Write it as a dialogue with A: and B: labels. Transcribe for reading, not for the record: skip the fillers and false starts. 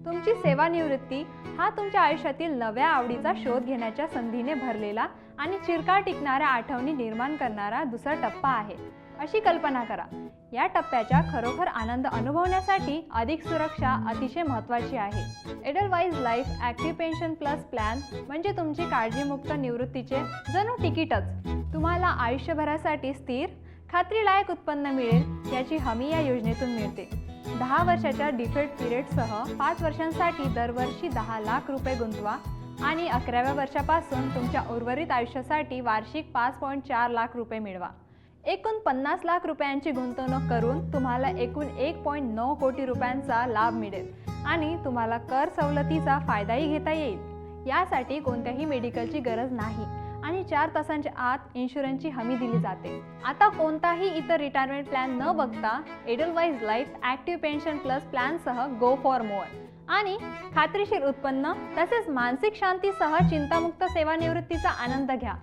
A: तुमची सेवानिवृत्ती हा तुमच्या आयुष्यातील नव्या आवडीचा शोध घेण्याच्या संधीने भरलेला आणि चिरकाळ टिकणाऱ्या आठवणी निर्माण करणारा दुसरा टप्पा आहे, अशी कल्पना करा. या टप्प्याचा खरोखर आनंद अनुभवण्यासाठी अधिक सुरक्षा अतिशय महत्त्वाची आहे. Edelweiss life active pension plus plan म्हणजे तुमची काळजीमुक्त निवृत्तीचे जणू तिकीटच. तुम्हाला आयुष्यभरासाठी स्थिर, खात्रीलायक उत्पन्न मिळेल याची हमी या योजनेतून मिळते. 10 वर्षाच्या डिफर्ड पिरियडसह 5 वर्षांसाठी दरवर्षी 10 लाख रुपये गुंतवा आणि 11व्या वर्षापासून तुमच्या उर्वरित आयुष्यासाठी वार्षिक 5.4 लाख रुपये मिळवा. एकूण 50 लाख रुपयांची गुंतवणूक करून तुम्हाला एकूण 1.9 कोटी रुपयांचा लाभ मिळेल आणि तुम्हाला कर सवलतीचा फायदाही घेता येईल. यासाठी कोणत्याही मेडिकलची गरज नाही आणि 4 तासांच्या आत इन्शुरन्सची हमी दिली जाते. आता कोणताही इतर रिटायरमेंट प्लॅन न बघता Edelweiss life active pension plus प्लॅनसह गो फॉर मोअर आणि खात्रीशीर उत्पन्न तसेच मानसिक शांतीसह चिंतामुक्त सेवानिवृत्तीचा आनंद घ्या.